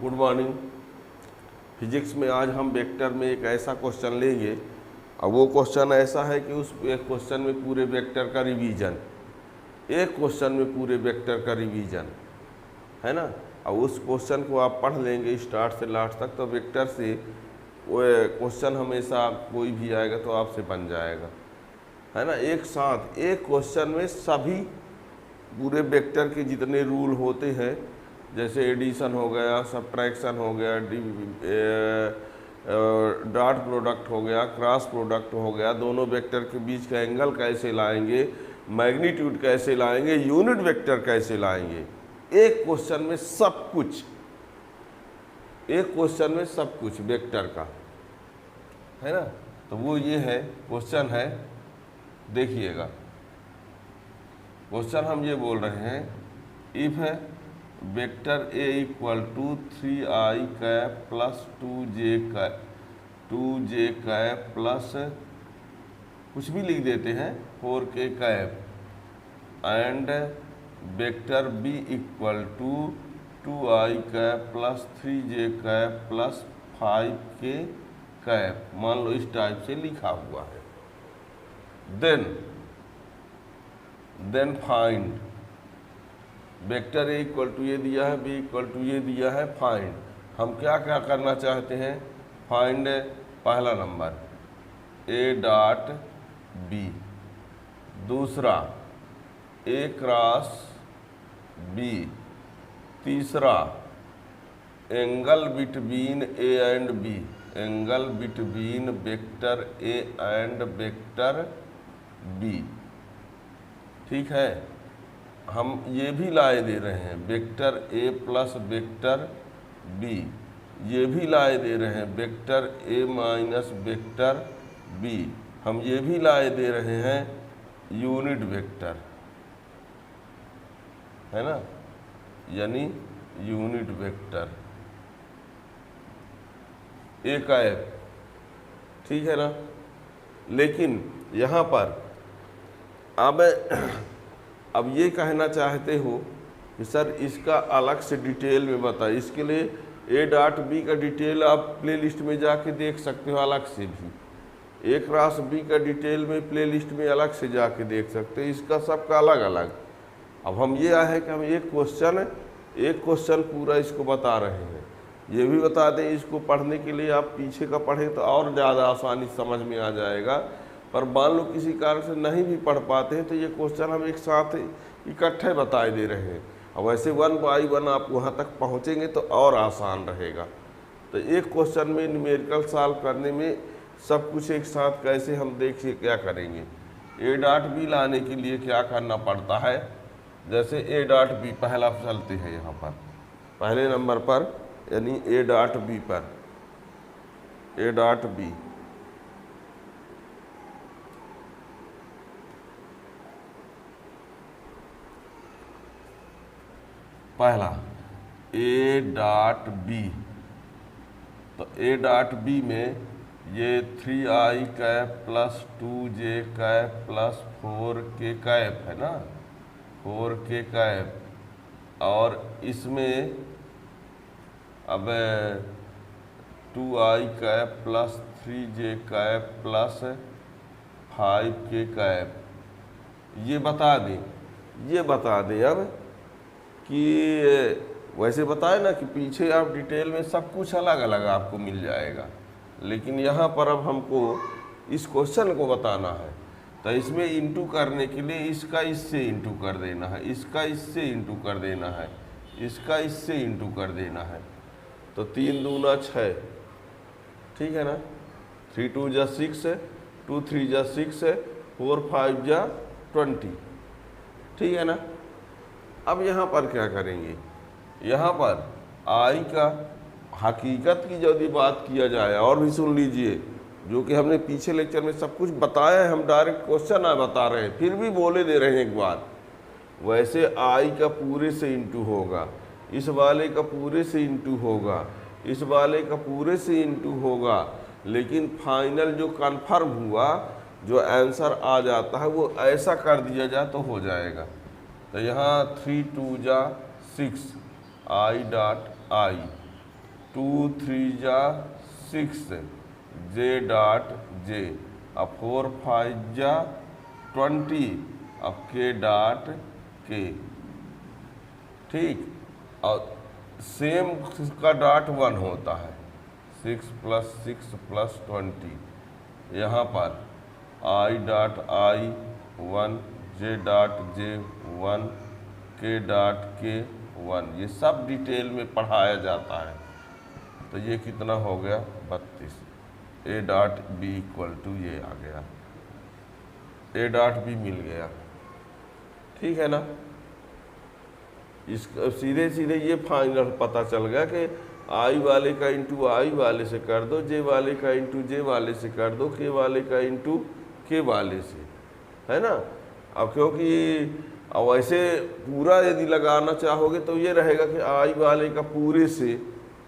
Good morning. Physics में आज हम वेक्टर में एक ऐसा क्वेश्चन लेंगे। अब वो क्वेश्चन ऐसा है कि उस एक क्वेश्चन में पूरे वेक्टर का रिवीजन, एक क्वेश्चन में पूरे वेक्टर का रिवीजन है ना। अब उस क्वेश्चन को आप पढ़ लेंगे स्टार्ट से लास्ट तक, तो वेक्टर से वो क्वेश्चन हमेशा कोई भी आएगा तो आपसे बन जाएगा, है ना। एक साथ एक क्वेश्चन में सभी पूरे वेक्टर के जितने रूल होते हैं, जैसे एडिशन हो गया, सब्ट्रैक्शन हो गया, डॉट प्रोडक्ट हो गया, क्रॉस प्रोडक्ट हो गया, दोनों वेक्टर के बीच का एंगल कैसे लाएंगे, मैग्नीट्यूड कैसे लाएंगे, यूनिट वेक्टर कैसे लाएंगे, एक क्वेश्चन में सब कुछ, एक क्वेश्चन में सब कुछ वेक्टर का, है ना। तो वो ये है क्वेश्चन है, देखिएगा। क्वेश्चन हम ये बोल रहे हैं, इफ है vector A equal to 3i cap plus 2j cap plus कुछ भी लिख देते हैं 4k cap, and vector B equal to 2i cap plus 3j cap plus 5k cap, मान लो इस टाइप से लिखा हुआ है। Then find vector A equal to ये दिया है, बी इक्वल टू ये दिया है, फाइंड। हम क्या क्या करना चाहते हैं, फाइंड पहला नंबर ए डॉट बी, दूसरा ए क्रॉस बी, तीसरा angle between A and B, angle between vector A and vector B. ठीक है, हम ये भी लाए दे रहे हैं vector A plus vector B, ये भी लाए दे रहे हैं vector A minus vector B, हम ये भी लाए दे रहे हैं यूनिट वेक्टर, है ना, यानी यूनिट वेक्टर ए कैप। ठीक है ना। लेकिन यहाँ पर अब ये कहना चाहते हो कि सर इसका अलग से डिटेल में बताइए। इसके लिए ए डॉट बी का डिटेल आप प्लेलिस्ट में जाके देख सकते हो अलग से भी, ए क्रॉस बी का डिटेल में प्लेलिस्ट में अलग से जाके देख सकते हो, इसका सबका अलग अलग। अब हम ये आए कि हम एक क्वेश्चन पूरा इसको बता रहे हैं। ये भी बता दें, इसको पढ़ने के लिए आप पीछे का पढ़ें तो और ज़्यादा आसानी समझ में आ जाएगा। पर मान लो किसी कारण से नहीं भी पढ़ पाते हैं तो ये क्वेश्चन हम एक साथ इकट्ठे बताए दे रहे हैं। अब वैसे 1 बाई 1 आप वहाँ तक पहुँचेंगे तो और आसान रहेगा। तो एक क्वेश्चन में न्यूमेरिकल सॉल्व करने में सब कुछ एक साथ कैसे हम देखिए क्या करेंगे। ए डॉट बी लाने के लिए क्या करना पड़ता है, जैसे ए डॉट बी पहला चलते हैं यहाँ पर पहले नंबर पर, यानी ए डॉट बी पर, ए डॉट बी पहला ए डॉट बी, तो ए डॉट बी में ये 3i cap plus 2j cap plus 4k cap है ना, 4k कैप, और इसमें अब 2i cap plus 3j cap plus 5k cap. ये बता दें अब कि वैसे बताए ना कि पीछे आप डिटेल में सब कुछ अलग अलग आपको मिल जाएगा, लेकिन यहाँ पर अब हमको इस क्वेश्चन को बताना है। तो इसमें इंटू करने के लिए इसका इससे इंटू कर देना है, इसका इससे इंटू कर देना है, इसका इससे इंटू कर देना है। तो 3 दूना 6, ठीक है ना, 3 2 जा 6 है, 2 3 जा 6 है, 4 5 जा 20, ठीक है ना। अब यहाँ पर क्या करेंगे, यहाँ पर आई का हकीकत की यदि बात किया जाए, और भी सुन लीजिए, जो कि हमने पीछे लेक्चर में सब कुछ बताया है, हम डायरेक्ट क्वेश्चन बता रहे हैं फिर भी बोले दे रहे हैं एक बात। वैसे आई का पूरे से इंटू होगा, इस वाले का पूरे से इंटू होगा, इस वाले का पूरे से इंटू होगा, लेकिन फाइनल जो कन्फर्म हुआ, जो आंसर आ जाता है वो ऐसा कर दिया जाए तो हो जाएगा। तो यहाँ 3 2 जा 6 आई डॉट आई 2 3 जा 6 जे डॉट जे, अब 4 5 जा 20, अब के डॉट के, ठीक। और सेम का डॉट 1 होता है, 6 + 6 + 20, यहाँ पर I dot I 1, J dot J 1, के डॉट के 1, ये सब डिटेल में पढ़ाया जाता है। तो ये कितना हो गया 32, A dot B equal to ये आ गया, ए डॉट बी मिल गया, ठीक है ना। इस सीधे सीधे ये फाइनल पता चल गया कि आई वाले का इंटू आई वाले से कर दो, जे वाले का इंटू जे वाले से कर दो, के वाले का इंटू के वाले से, है ना। अब क्योंकि अब ऐसे पूरा यदि लगाना चाहोगे तो ये रहेगा कि आई वाले का पूरे से,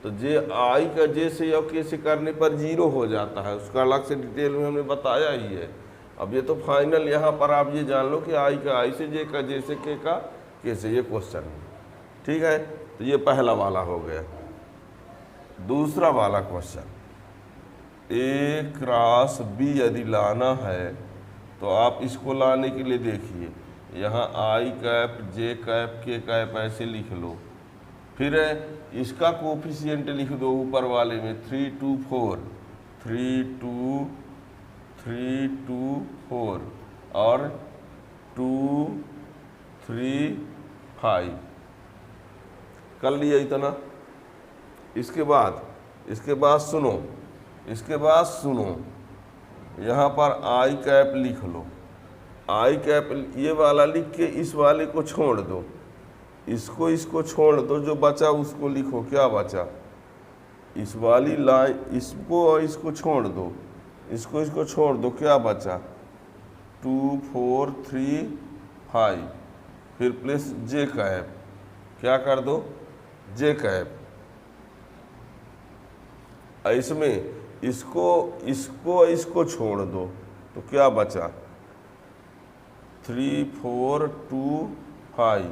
तो जे आई का जे से और के से करने पर 0 हो जाता है, उसका अलग से डिटेल में हमने बताया ही है। अब ये तो फाइनल यहाँ पर आप ये जान लो कि आई का आई से, जे का जे से, के का के से, ये क्वेश्चन है, ठीक है। तो ये पहला वाला हो गया। दूसरा वाला क्वेश्चन, ए क्रॉस बी यदि लाना है तो आप इसको लाने के लिए देखिए, यहाँ आई कैप जे कैप के कैप ऐसे लिख लो, फिर इसका कोफिशिएंट लिख दो ऊपर वाले में 3 2 4, 3 2 3 2 4 और 2 3 5 कर लिया इतना। इसके बाद सुनो, यहाँ पर आई कैप लिख लो, आई कैप ये वाला लिख के इस वाले को छोड़ दो, इसको छोड़ दो, जो बचा उसको लिखो, क्या बचा, इस वाली लाइन, इसको और इसको छोड़ दो, इसको छोड़ दो, क्या बचा 2 4 3 5, फिर प्लस जे कैप, क्या कर दो जे कैप, इसमें इसको छोड़ दो, तो क्या बचा 3 4 2 5,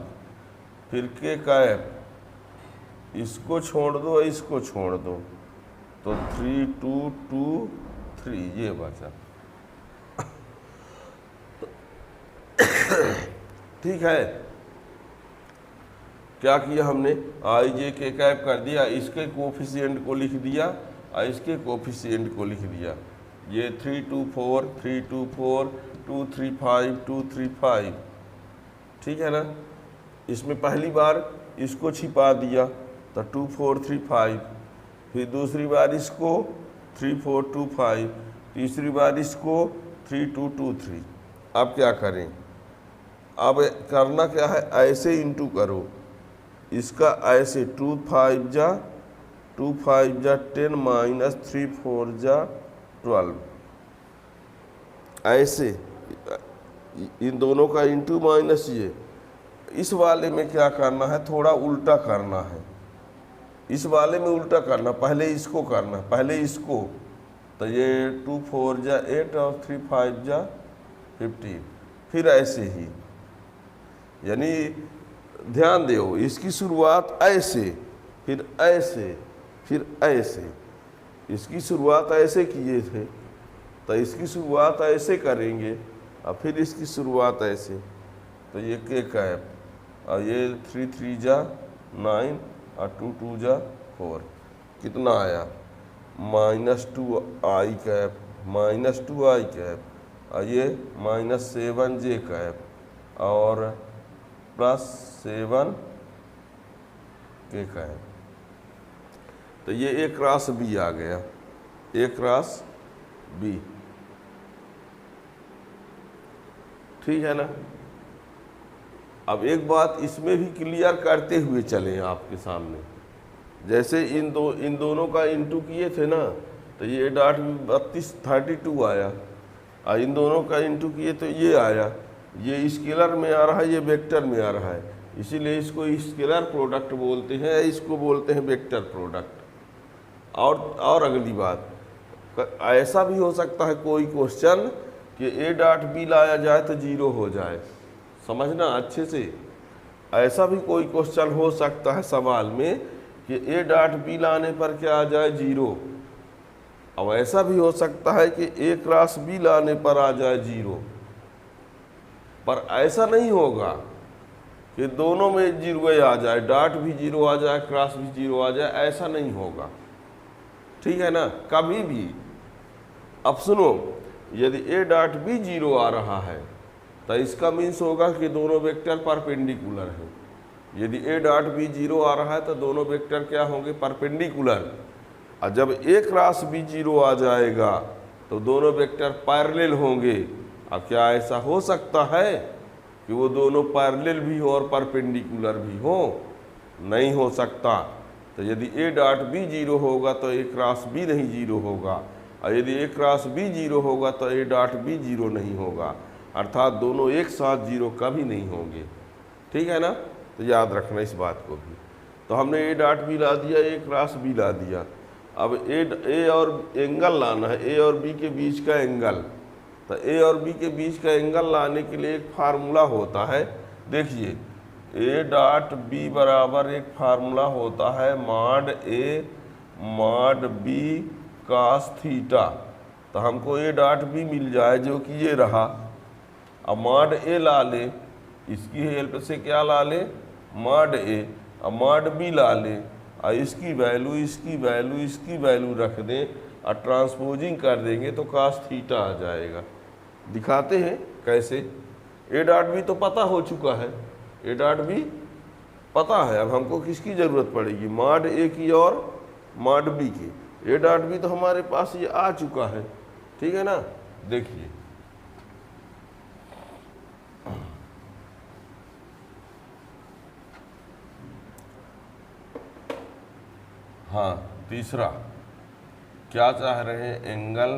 फिर के कैप, इसको छोड़ दो, इसको छोड़ दो, तो 3 2 2 3, ये बचा। ठीक है, क्या किया हमने, आई जे के कैप कर दिया, इसके कोफिशिएंट को लिख दिया और इसके कोफिशिएंट को लिख दिया, ये 3 2 4 3 2 4 2 3 5 2 3 5, ठीक है ना। इसमें पहली बार इसको छिपा दिया तो 2 4 3 5, फिर दूसरी बार इसको 3 4 2 5, तीसरी बार इसको 3 2 2 3। अब क्या करें, अब करना क्या है, ऐसे इंटू करो, इसका ऐसे 2 5 जा 10 माइनस 3 4 जा 12, ऐसे इन दोनों का इंटू माइनस ये। इस वाले में क्या करना है, थोड़ा उल्टा करना है, इस वाले में उल्टा करना, पहले इसको करना, पहले इसको, तो ये 2 4 जा 8 और 3 5 जा 15, फिर ऐसे ही, यानी ध्यान दो, इसकी शुरुआत ऐसे, फिर ऐसे, फिर ऐसे, इसकी शुरुआत ऐसे किए थे तो इसकी शुरुआत ऐसे करेंगे, और फिर इसकी शुरुआत ऐसे, तो ये के कैप, और ये 3 3 जा 9 और 2 2 जा 4, कितना आया -2 आई कैप, -2 आई कैप, और ये -7 जे कैप और +7 के कैप, तो ये ए क्रॉस बी आ गया, ए क्रॉस बी, ठीक है ना। अब एक बात इसमें भी क्लियर करते हुए चलें आपके सामने, जैसे इन दोनों का इंटू किए थे ना, तो ये डॉट 32 आया, और इन दोनों का इंटू किए तो ये आया, ये स्केलर में आ रहा है, ये वेक्टर में आ रहा है, इसीलिए इसको स्केलर प्रोडक्ट बोलते हैं, इसको बोलते हैं वेक्टर प्रोडक्ट। और अगली बात, ऐसा भी हो सकता है कोई क्वेश्चन कि ए डॉट बी लाया जाए तो 0 हो जाए, समझना अच्छे से, ऐसा भी कोई क्वेश्चन हो सकता है सवाल में कि ए डॉट बी लाने पर क्या आ जाए 0। अब ऐसा भी हो सकता है कि ए क्रॉस बी लाने पर आ जाए 0, पर ऐसा नहीं होगा कि दोनों में 0 आ जाए, डॉट भी 0 आ जाए, क्रॉस भी 0 आ जाए, ऐसा नहीं होगा। ठीक है ना, कभी भी। अब सुनो, यदि ए डॉट बी 0 आ रहा है तो इसका मीन्स होगा कि दोनों वेक्टर परपेंडिकुलर हैं। यदि ए डॉट बी 0 आ रहा है तो दोनों वेक्टर क्या होंगे, परपेंडिकुलर। और जब ए क्रॉस बी 0 आ जाएगा तो दोनों वेक्टर पैरेलल होंगे। अब क्या ऐसा हो सकता है कि वो दोनों पैरेलल भी हो और परपेंडिकुलर भी हो? नहीं हो सकता। तो यदि ए डॉट बी 0 होगा तो ए क्रॉस बी नहीं 0 होगा, और यदि ए क्रॉस बी 0 होगा तो ए डॉट बी 0 नहीं होगा, अर्थात दोनों एक साथ 0 कभी नहीं होंगे। ठीक है ना, तो याद रखना इस बात को भी। तो हमने ए डॉट बी ला दिया, ए क्रॉस बी ला दिया। अब ए और एंगल लाना है, ए और बी के बीच का एंगल। तो ए और बी के बीच का एंगल लाने के लिए एक फार्मूला होता है। देखिए, ए डॉट बी बराबर एक फार्मूला होता है mod A mod B cos theta. तो हमको ए डॉट बी मिल जाए जो कि ये रहा। अब मॉड ए ला ले, इसकी हेल्प से क्या ला ले, मॉड ए। अब मॉड बी ला ले और इसकी वैल्यू इसकी वैल्यू इसकी वैल्यू रख दें और ट्रांसपोजिंग कर देंगे तो कास थीटा आ जाएगा। दिखाते हैं कैसे। ए डॉट बी तो पता हो चुका है, ए डॉट बी पता है। अब हमको किसकी ज़रूरत पड़ेगी, मॉड ए की और मॉड बी की। ए डॉट बी तो हमारे पास ये आ चुका है। ठीक है ना, देखिए हाँ, तीसरा क्या चाह रहे हैं, angle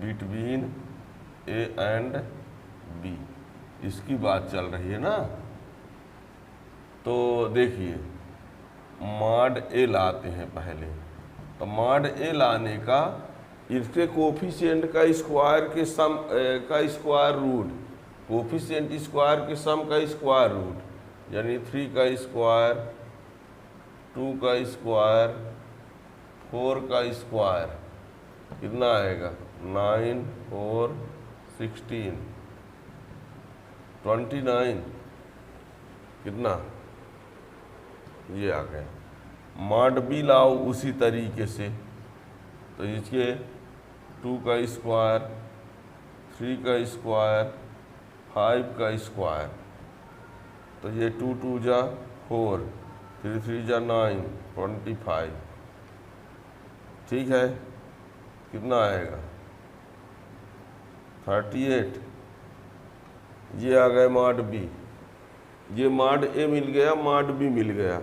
between A and B, इसकी बात चल रही है ना। तो देखिए, मॉड ए लाते हैं पहले। तो मॉड ए लाने का इसके कोफिशिएंट का स्क्वायर के सम का स्क्वायर रूट, कोफिशिएंट स्क्वायर के सम का स्क्वायर रूट, यानी 3 का स्क्वायर, 2 का स्क्वायर, 4 का स्क्वायर, कितना आएगा 9 4 16 29, कितना ये आ गया। मॉड बी लाओ उसी तरीके से। तो इसके 2 का स्क्वायर, 3 का स्क्वायर, 5 का स्क्वायर, तो ये 2 2 जा 4, 3 3 जा 9, 25। ठीक है, कितना आएगा 38। ये आ गए मॉड बी। ये मॉड ए मिल गया, मॉड बी मिल गया।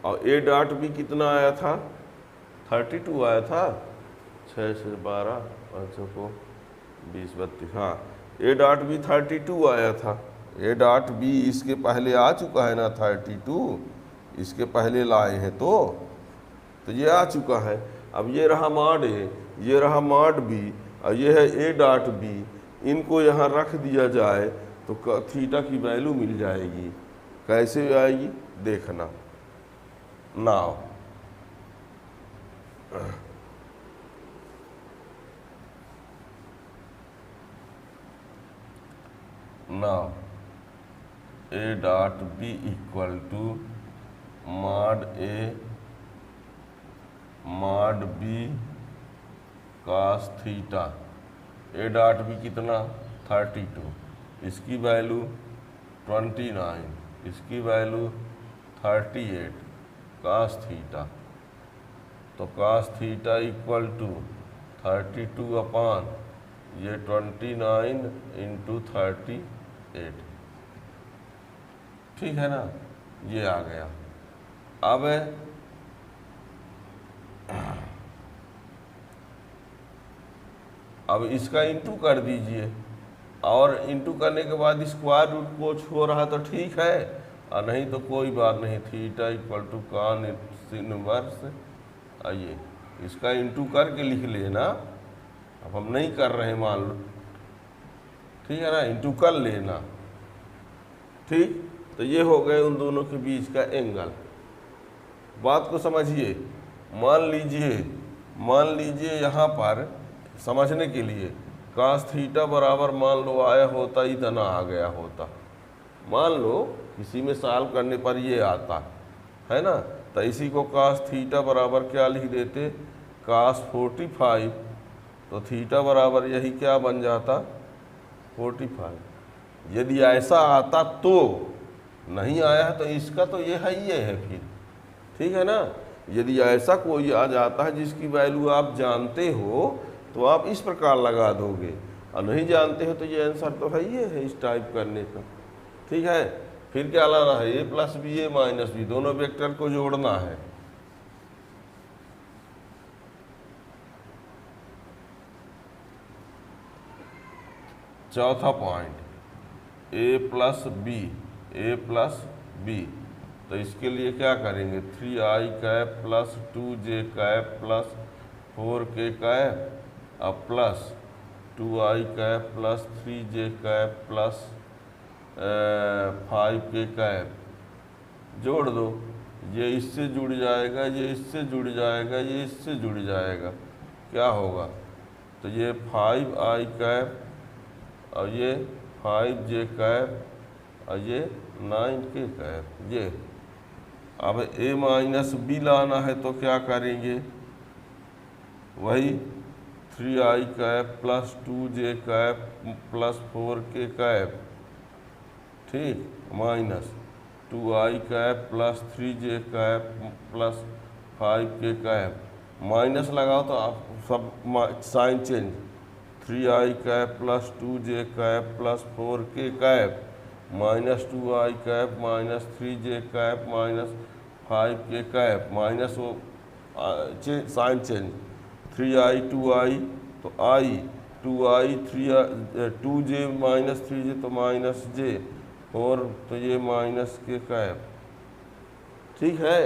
और ए डॉट बी कितना आया था, 32 आया था। 6 से 12 5 को 20 32, हाँ ए डॉट बी 32 आया था। ए डॉट बी इसके पहले आ चुका है ना 32, इसके पहले लाए हैं तो ये आ चुका है। अब ये रहा मॉड ए, ये रहा मॉड बी, और ये है ए डॉट बी। इनको यहाँ रख दिया जाए तो थीटा की वैल्यू मिल जाएगी। कैसे आएगी देखना। Now A dot B equal to mod A mod B cos theta. A dot B कितना 32, इसकी वैल्यू 29, इसकी वैल्यू 38 कास थीटा। तो कास थीटा इक्वल टू 32 अपान ये 29 इंटू 38। ठीक है ना, ये आ गया। अब इसका इंटू कर दीजिए, और इंटू करने के बाद स्क्वायर रूट कुछ हो रहा तो ठीक है, और नहीं तो कोई बात नहीं। Theta equal to cos inverse, आइए इसका इंटू करके लिख लेना। अब हम नहीं कर रहे हैं मान लो, ठीक है ना, इंटू कर लेना। ठीक, तो ये हो गए उन दोनों के बीच का एंगल। बात को समझिए। मान लीजिए यहाँ पर समझने के लिए cos थीटा बराबर मान लो आया होता इतना आ गया होता, मान लो किसी में सॉल्व करने पर ये आता है ना, तो इसी को cos थीटा बराबर क्या लिख देते, cos 45, तो थीटा बराबर यही क्या बन जाता 45। यदि ऐसा आता तो, नहीं आया है तो इसका तो ये है फिर, ठीक है ना। यदि ऐसा कोई आ जाता है जिसकी वैल्यू आप जानते हो तो आप इस प्रकार लगा दोगे, और नहीं जानते हो तो ये आंसर तो है इस टाइप करने का, ठीक है। फिर क्या लाना है, a plus B A minus B, दोनों वेक्टर को जोड़ना है। चौथा पॉइंट a प्लस बी, तो इसके लिए क्या करेंगे, 3i cap plus 2j cap plus 4k cap अब plus 2i cap plus 3j cap plus 5k cap, जोड़ दो, ये इससे जुड़ जाएगा, ये इससे जुड़ जाएगा, ये इससे जुड़ जाएगा, क्या होगा, तो ये 5i कैप और ये 5j कैप और ये 9k कैप। ये अब a माइनस बी लाना है तो क्या करेंगे, वही 3i cap plus 2j cap plus 4k cap, ठीक, minus 2i cap plus 3j cap plus 5k cap, minus लगाओ तो आप सब sign change, 3i cap plus 2j cap plus 4k cap minus 2i cap minus 3j cap minus 5k cap, minus वो sign change, 3i 2i तो i 2i 2j minus 3j तो minus j, और तो ये minus के cap, ठीक है।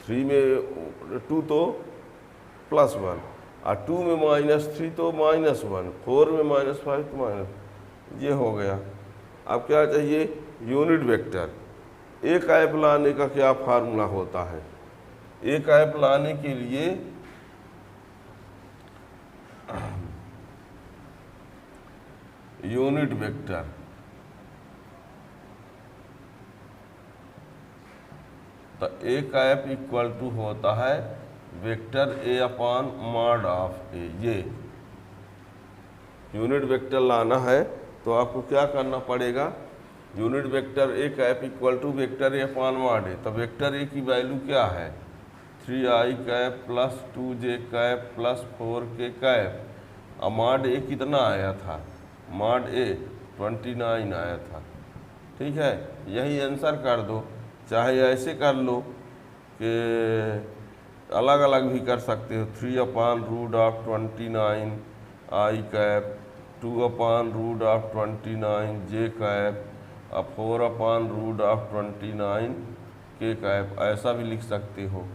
3 में 2 तो +1 और 2 में -3 तो -1, 4 में -5 तो माइनस, ये हो गया। अब क्या चाहिए, यूनिट वेक्टर। ए कैप लाने का क्या फार्मूला होता है, ए कैप लाने के लिए यूनिट वेक्टर तो ए कैप इक्वल टू होता है vector A upon mod of A. ये यूनिट वेक्टर लाना है तो आपको क्या करना पड़ेगा, unit vector A cap equal to vector A upon mod A. तो वेक्टर ए की वैल्यू क्या है, 3i cap plus 2j cap plus 4k cap, और मॉड ए कितना आया था, मॉड ए 29 आया था, ठीक है। यही आंसर कर दो, चाहे ऐसे कर लो कि अलग अलग भी कर सकते हो, 3/√29 i कैप, 2/√29 j कैप, और 4/√29 k कैप, ऐसा भी लिख सकते हो,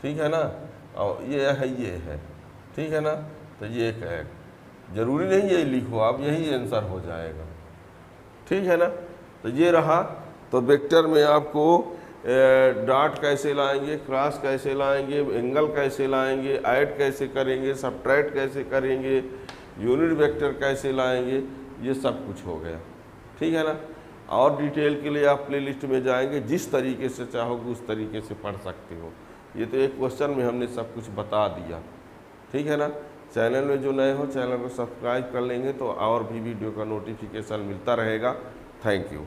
ठीक है ना। और ये है, ठीक है ना। तो ये कैप जरूरी नहीं यही लिखो आप, यही आंसर हो जाएगा, ठीक है ना। तो ये रहा। तो वेक्टर में आपको डॉट कैसे लाएंगे, क्रॉस कैसे लाएंगे, एंगल कैसे लाएंगे, ऐड कैसे करेंगे, सबट्रैक्ट कैसे करेंगे, यूनिट वेक्टर कैसे लाएंगे, ये सब कुछ हो गया, ठीक है ना। और डिटेल के लिए आप प्लेलिस्ट में जाएंगे, जिस तरीके से चाहोगे उस तरीके से पढ़ सकते हो। ये तो एक क्वेश्चन में हमने सब कुछ बता दिया, ठीक है ना। चैनल में जो नए हो चैनल को सब्सक्राइब कर लेंगे तो और भी वीडियो का नोटिफिकेशन मिलता रहेगा। Thank you.